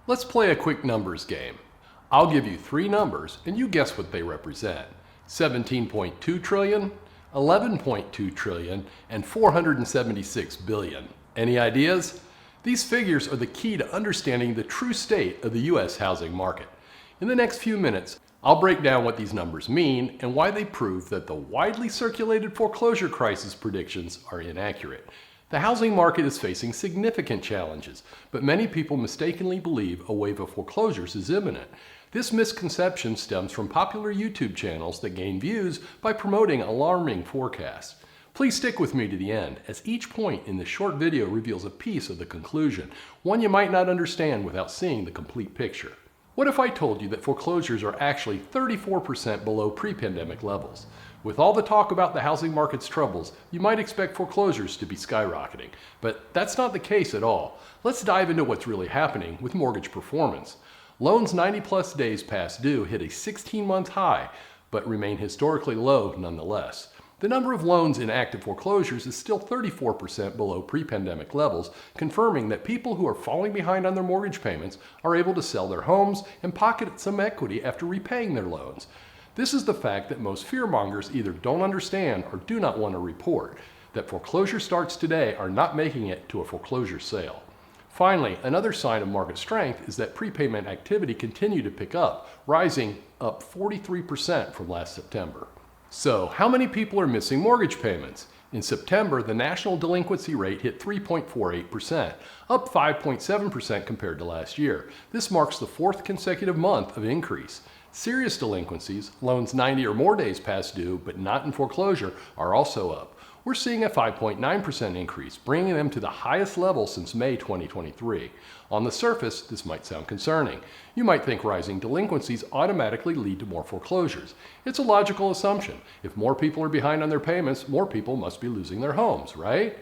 Let's play a quick numbers game. I'll give you three numbers and you guess what they represent. 17.2 trillion, 11.2 trillion, and 476 billion. Any ideas? These figures are the key to understanding the true state of the U.S. housing market. In the next few minutes, I'll break down what these numbers mean and why they prove that the widely circulated foreclosure crisis predictions are inaccurate. The housing market is facing significant challenges, but many people mistakenly believe a wave of foreclosures is imminent. This misconception stems from popular YouTube channels that gain views by promoting alarming forecasts. Please stick with me to the end, as each point in this short video reveals a piece of the conclusion, one you might not understand without seeing the complete picture. What if I told you that foreclosures are actually 34% below pre-pandemic levels? With all the talk about the housing market's troubles, you might expect foreclosures to be skyrocketing, but that's not the case at all. Let's dive into what's really happening with mortgage performance. Loans 90+ days past due hit a 16-month high, but remain historically low nonetheless. The number of loans in active foreclosures is still 34% below pre-pandemic levels, confirming that people who are falling behind on their mortgage payments are able to sell their homes and pocket some equity after repaying their loans. This is the fact that most fearmongers either don't understand or do not want to report, that foreclosure starts today are not making it to a foreclosure sale. Finally, another sign of market strength is that prepayment activity continued to pick up, rising up 43% from last September. So, how many people are missing mortgage payments? In September, the national delinquency rate hit 3.48%, up 5.7% compared to last year. This marks the fourth consecutive month of increase. Serious delinquencies, loans 90 or more days past due but not in foreclosure, are also up. We're seeing a 5.9% increase, bringing them to the highest level since May 2023. On the surface, this might sound concerning. You might think rising delinquencies automatically lead to more foreclosures. It's a logical assumption. If more people are behind on their payments, more people must be losing their homes, right?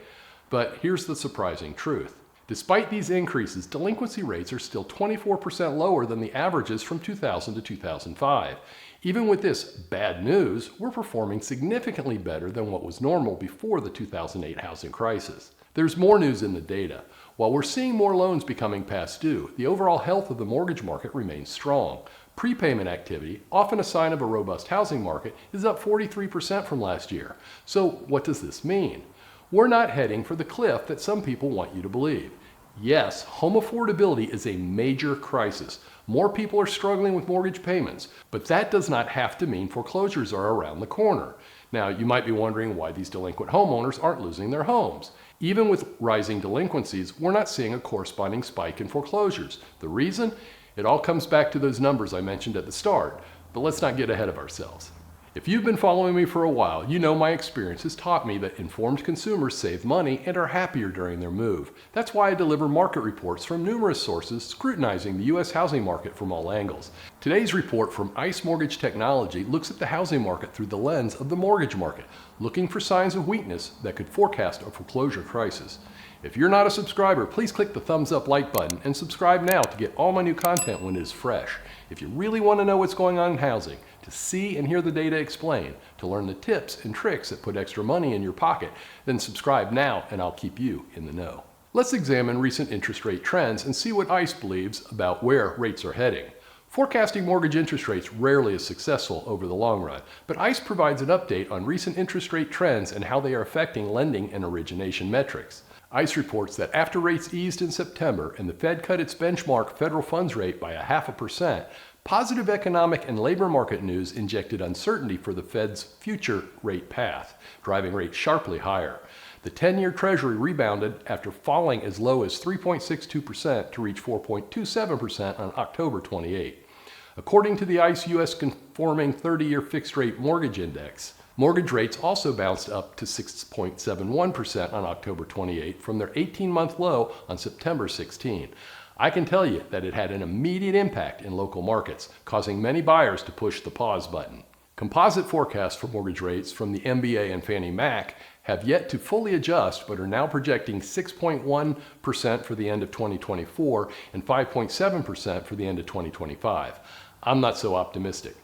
But here's the surprising truth. Despite these increases, delinquency rates are still 24% lower than the averages from 2000 to 2005. Even with this bad news, we're performing significantly better than what was normal before the 2008 housing crisis. There's more news in the data. While we're seeing more loans becoming past due, the overall health of the mortgage market remains strong. Prepayment activity, often a sign of a robust housing market, is up 43% from last year. So what does this mean? We're not heading for the cliff that some people want you to believe. Yes, home affordability is a major crisis. More people are struggling with mortgage payments, but that does not have to mean foreclosures are around the corner. Now, you might be wondering why these delinquent homeowners aren't losing their homes. Even with rising delinquencies, we're not seeing a corresponding spike in foreclosures. The reason? It all comes back to those numbers I mentioned at the start, but let's not get ahead of ourselves. If you've been following me for a while, you know my experience has taught me that informed consumers save money and are happier during their move. That's why I deliver market reports from numerous sources scrutinizing the U.S. housing market from all angles. Today's report from ICE Mortgage Technology looks at the housing market through the lens of the mortgage market, looking for signs of weakness that could forecast a foreclosure crisis. If you're not a subscriber, please click the thumbs up like button and subscribe now to get all my new content when it is fresh. If you really want to know what's going on in housing, to see and hear the data explained, to learn the tips and tricks that put extra money in your pocket, then subscribe now and I'll keep you in the know. Let's examine recent interest rate trends and see what ICE believes about where rates are heading. Forecasting mortgage interest rates rarely is successful over the long run, but ICE provides an update on recent interest rate trends and how they are affecting lending and origination metrics. ICE reports that after rates eased in September and the Fed cut its benchmark federal funds rate by 0.5%, positive economic and labor market news injected uncertainty for the Fed's future rate path, driving rates sharply higher. The 10-year Treasury rebounded after falling as low as 3.62% to reach 4.27% on October 28. According to the ICE U.S. Conforming 30-Year Fixed Rate Mortgage Index, mortgage rates also bounced up to 6.71% on October 28 from their 18-month low on September 16. I can tell you that it had an immediate impact in local markets, causing many buyers to push the pause button. Composite forecasts for mortgage rates from the MBA and Fannie Mac have yet to fully adjust but are now projecting 6.1% for the end of 2024 and 5.7% for the end of 2025. I'm not so optimistic.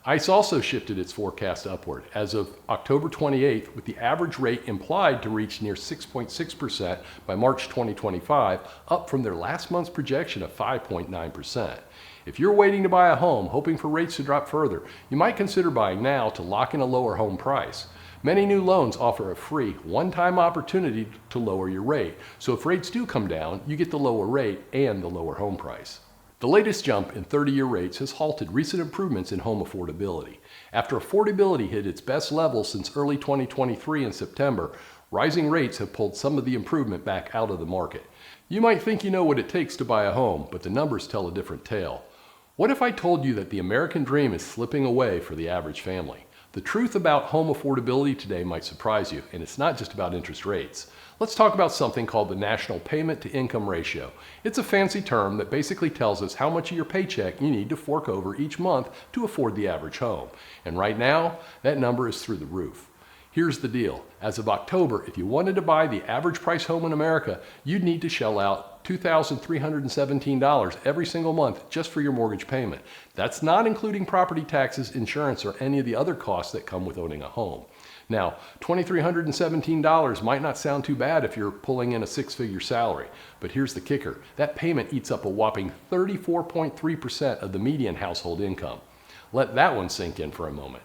ICE also shifted its forecast upward as of October 28th, with the average rate implied to reach near 6.6% by March 2025, up from their last month's projection of 5.9%. If you're waiting to buy a home, hoping for rates to drop further, you might consider buying now to lock in a lower home price. Many new loans offer a free, one-time opportunity to lower your rate, so if rates do come down, you get the lower rate and the lower home price. The latest jump in 30-year rates has halted recent improvements in home affordability. After affordability hit its best level since early 2023 in September, rising rates have pulled some of the improvement back out of the market. You might think you know what it takes to buy a home, but the numbers tell a different tale. What if I told you that the American dream is slipping away for the average family? The truth about home affordability today might surprise you, and it's not just about interest rates. Let's talk about something called the National Payment to Income Ratio. It's a fancy term that basically tells us how much of your paycheck you need to fork over each month to afford the average home. And right now, that number is through the roof. Here's the deal. As of October, if you wanted to buy the average price home in America, you'd need to shell out $2,317 every single month just for your mortgage payment. That's not including property taxes, insurance, or any of the other costs that come with owning a home. Now, $2,317 might not sound too bad if you're pulling in a six-figure salary, but here's the kicker. That payment eats up a whopping 34.3% of the median household income. Let that one sink in for a moment.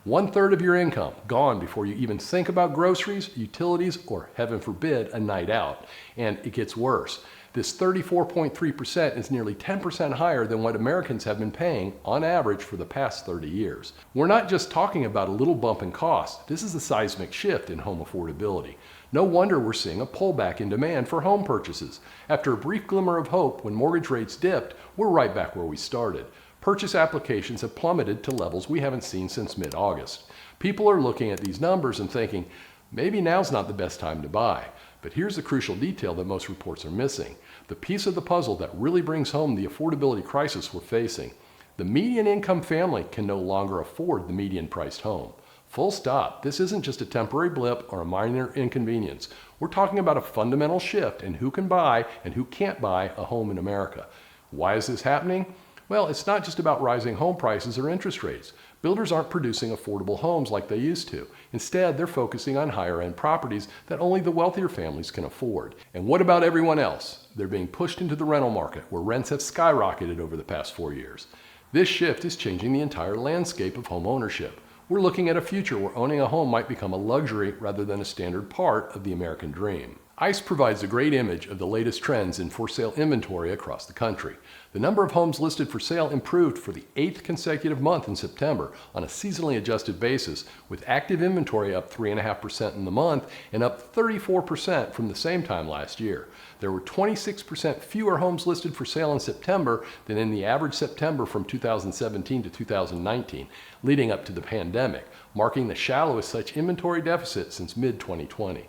1/3 of your income gone before you even think about groceries, utilities, or heaven forbid, a night out. And it gets worse. This 34.3% is nearly 10% higher than what Americans have been paying on average for the past 30 years. We're not just talking about a little bump in cost. This is a seismic shift in home affordability. No wonder we're seeing a pullback in demand for home purchases. After a brief glimmer of hope when mortgage rates dipped, we're right back where we started. Purchase applications have plummeted to levels we haven't seen since mid-August. People are looking at these numbers and thinking, maybe now's not the best time to buy. But here's the crucial detail that most reports are missing. The piece of the puzzle that really brings home the affordability crisis we're facing. The median income family can no longer afford the median priced home. Full stop. This isn't just a temporary blip or a minor inconvenience. We're talking about a fundamental shift in who can buy and who can't buy a home in America. Why is this happening? Well, it's not just about rising home prices or interest rates. Builders aren't producing affordable homes like they used to. Instead, they're focusing on higher-end properties that only the wealthier families can afford. And what about everyone else? They're being pushed into the rental market, where rents have skyrocketed over the past 4 years. This shift is changing the entire landscape of home ownership. We're looking at a future where owning a home might become a luxury rather than a standard part of the American dream. ICE provides a great image of the latest trends in for-sale inventory across the country. The number of homes listed for sale improved for the 8th consecutive month in September on a seasonally adjusted basis, with active inventory up 3.5% in the month and up 34% from the same time last year. There were 26% fewer homes listed for sale in September than in the average September from 2017 to 2019, leading up to the pandemic, marking the shallowest such inventory deficit since mid-2020.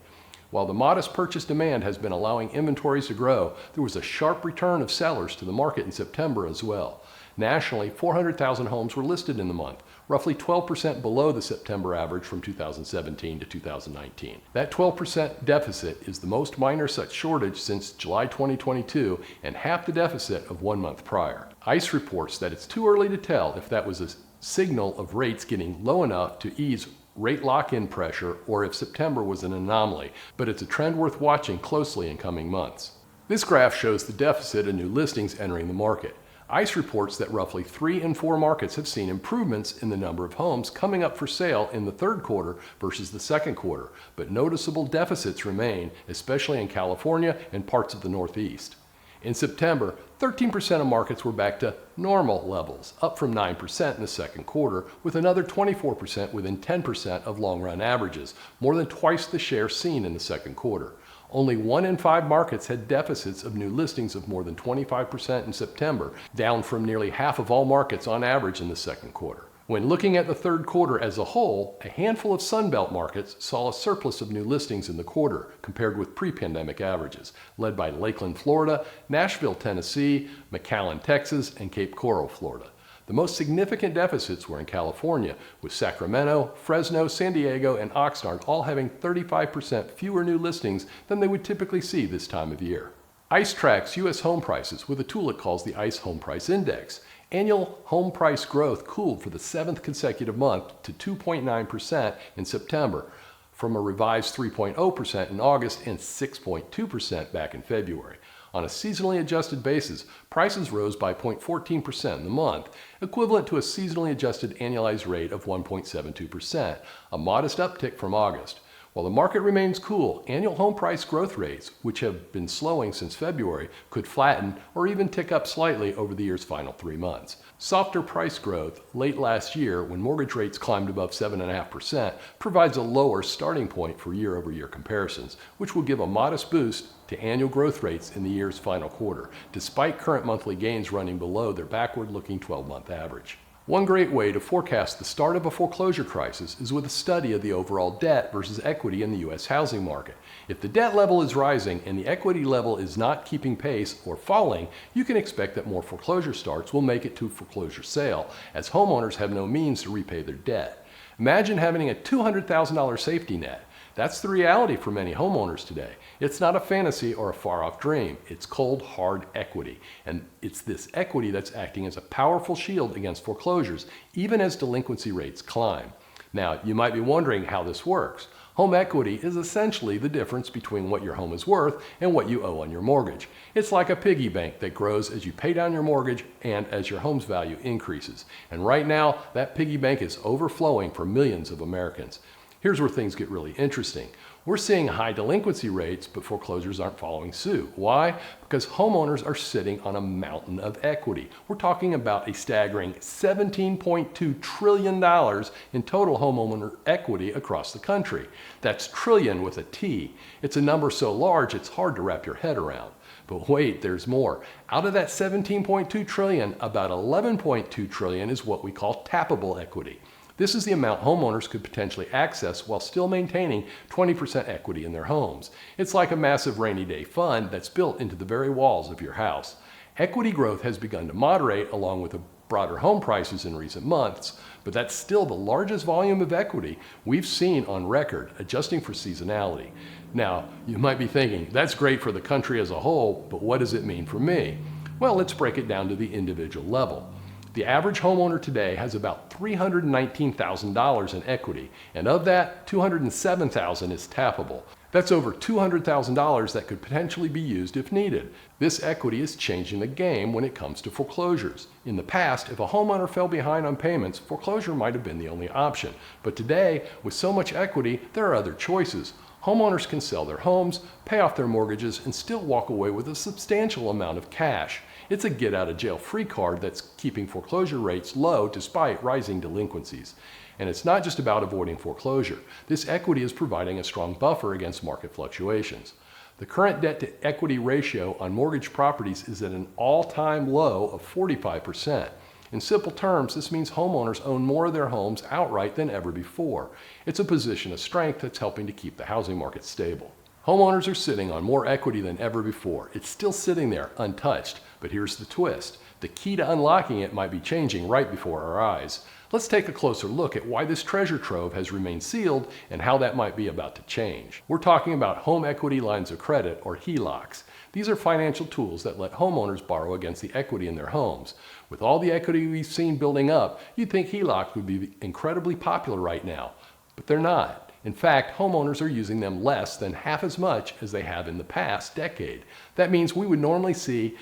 While the modest purchase demand has been allowing inventories to grow, there was a sharp return of sellers to the market in September as well. Nationally, 400,000 homes were listed in the month, roughly 12% below the September average from 2017 to 2019. That 12% deficit is the most minor such shortage since July 2022 and half the deficit of 1 month prior. ICE reports that it's too early to tell if that was a signal of rates getting low enough to ease rate lock-in pressure or if September was an anomaly, but it's a trend worth watching closely in coming months. This graph shows the deficit of new listings entering the market. ICE reports that roughly 3 in 4 markets have seen improvements in the number of homes coming up for sale in the third quarter versus the second quarter, but noticeable deficits remain, especially in California and parts of the Northeast. In September, 13% of markets were back to normal levels, up from 9% in the second quarter, with another 24% within 10% of long-run averages, more than twice the share seen in the second quarter. Only 1 in 5 markets had deficits of new listings of more than 25% in September, down from nearly half of all markets on average in the second quarter. When looking at the third quarter as a whole, a handful of Sunbelt markets saw a surplus of new listings in the quarter compared with pre-pandemic averages, led by Lakeland, Florida, Nashville, Tennessee, McAllen, Texas, and Cape Coral, Florida. The most significant deficits were in California, with Sacramento, Fresno, San Diego, and Oxnard all having 35% fewer new listings than they would typically see this time of year. ICE tracks U.S. home prices with a tool it calls the ICE Home Price Index. Annual home price growth cooled for the 7th consecutive month to 2.9% in September, from a revised 3.0% in August and 6.2% back in February. On a seasonally adjusted basis, prices rose by 0.14% in the month, equivalent to a seasonally adjusted annualized rate of 1.72%, a modest uptick from August. While the market remains cool, annual home price growth rates, which have been slowing since February, could flatten or even tick up slightly over the year's final 3 months. Softer price growth late last year, when mortgage rates climbed above 7.5%, provides a lower starting point for year-over-year comparisons, which will give a modest boost to annual growth rates in the year's final quarter, despite current monthly gains running below their backward-looking 12-month average. One great way to forecast the start of a foreclosure crisis is with a study of the overall debt versus equity in the U.S. housing market. If the debt level is rising and the equity level is not keeping pace or falling, you can expect that more foreclosure starts will make it to foreclosure sale, as homeowners have no means to repay their debt. Imagine having a $200,000 safety net. That's the reality for many homeowners today. It's not a fantasy or a far-off dream. It's cold, hard equity. And it's this equity that's acting as a powerful shield against foreclosures, even as delinquency rates climb. Now, you might be wondering how this works. Home equity is essentially the difference between what your home is worth and what you owe on your mortgage. It's like a piggy bank that grows as you pay down your mortgage and as your home's value increases. And right now, that piggy bank is overflowing for millions of Americans. Here's where things get really interesting. We're seeing high delinquency rates, but foreclosures aren't following suit. Why? Because homeowners are sitting on a mountain of equity. We're talking about a staggering $17.2 trillion in total homeowner equity across the country. That's trillion with a T. It's a number so large it's hard to wrap your head around. But wait, there's more. Out of that $17.2 trillion, about $11.2 trillion is what we call tappable equity. This is the amount homeowners could potentially access while still maintaining 20% equity in their homes. It's like a massive rainy day fund that's built into the very walls of your house. Equity growth has begun to moderate along with the broader home prices in recent months, but that's still the largest volume of equity we've seen on record, adjusting for seasonality. Now, you might be thinking, that's great for the country as a whole, but what does it mean for me? Well, let's break it down to the individual level. The average homeowner today has about $319,000 in equity, and of that, $207,000 is tappable. That's over $200,000 that could potentially be used if needed. This equity is changing the game when it comes to foreclosures. In the past, if a homeowner fell behind on payments, foreclosure might have been the only option. But today, with so much equity, there are other choices. Homeowners can sell their homes, pay off their mortgages, and still walk away with a substantial amount of cash. It's a get-out-of-jail-free card that's keeping foreclosure rates low despite rising delinquencies. And it's not just about avoiding foreclosure. This equity is providing a strong buffer against market fluctuations. The current debt-to-equity ratio on mortgage properties is at an all-time low of 45%. In simple terms, this means homeowners own more of their homes outright than ever before. It's a position of strength that's helping to keep the housing market stable. Homeowners are sitting on more equity than ever before. It's still sitting there, untouched. But here's the twist. The key to unlocking it might be changing right before our eyes. Let's take a closer look at why this treasure trove has remained sealed and how that might be about to change. We're talking about home equity lines of credit, or HELOCs. These are financial tools that let homeowners borrow against the equity in their homes. With all the equity we've seen building up, you'd think HELOCs would be incredibly popular right now, but they're not. In fact, homeowners are using them less than half as much as they have in the past decade. That means we would normally see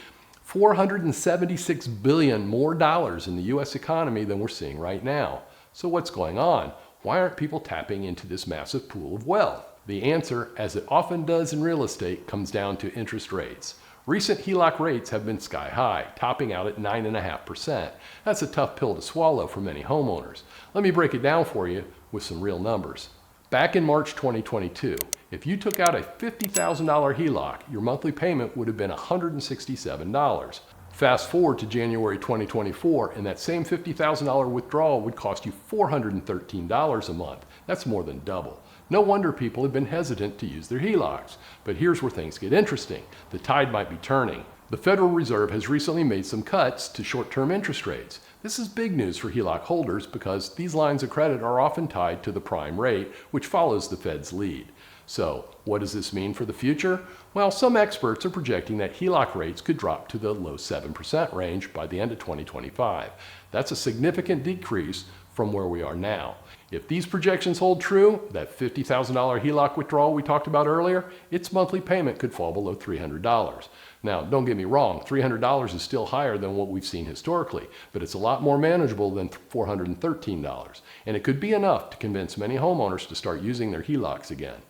$476 billion more dollars in the U.S. economy than we're seeing right now. So what's going on? Why aren't people tapping into this massive pool of wealth? The answer, as it often does in real estate, comes down to interest rates. Recent HELOC rates have been sky high, topping out at 9.5%. That's a tough pill to swallow for many homeowners. Let me break it down for you with some real numbers. Back in March 2022, if you took out a $50,000 HELOC, your monthly payment would have been $167. Fast forward to January 2024, and that same $50,000 withdrawal would cost you $413 a month. That's more than double. No wonder people have been hesitant to use their HELOCs. But here's where things get interesting. The tide might be turning. The Federal Reserve has recently made some cuts to short-term interest rates. This is big news for HELOC holders because these lines of credit are often tied to the prime rate, which follows the Fed's lead. So, what does this mean for the future? Well, some experts are projecting that HELOC rates could drop to the low 7% range by the end of 2025. That's a significant decrease from where we are now. If these projections hold true, that $50,000 HELOC withdrawal we talked about earlier, its monthly payment could fall below $300. Now, don't get me wrong, $300 is still higher than what we've seen historically, but it's a lot more manageable than $413, and it could be enough to convince many homeowners to start using their HELOCs again.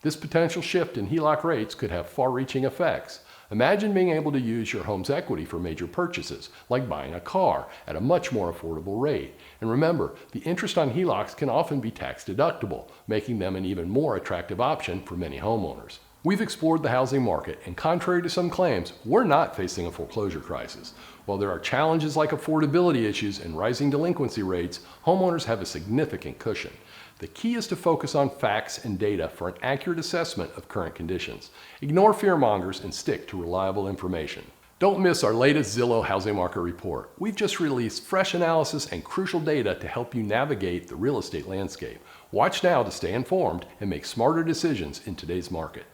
This potential shift in HELOC rates could have far-reaching effects. Imagine being able to use your home's equity for major purchases, like buying a car, at a much more affordable rate. And remember, the interest on HELOCs can often be tax deductible, making them an even more attractive option for many homeowners. We've explored the housing market, and contrary to some claims, we're not facing a foreclosure crisis. While there are challenges like affordability issues and rising delinquency rates, homeowners have a significant cushion. The key is to focus on facts and data for an accurate assessment of current conditions. Ignore fearmongers and stick to reliable information. Don't miss our latest Zillow Housing Market Report. We've just released fresh analysis and crucial data to help you navigate the real estate landscape. Watch now to stay informed and make smarter decisions in today's market.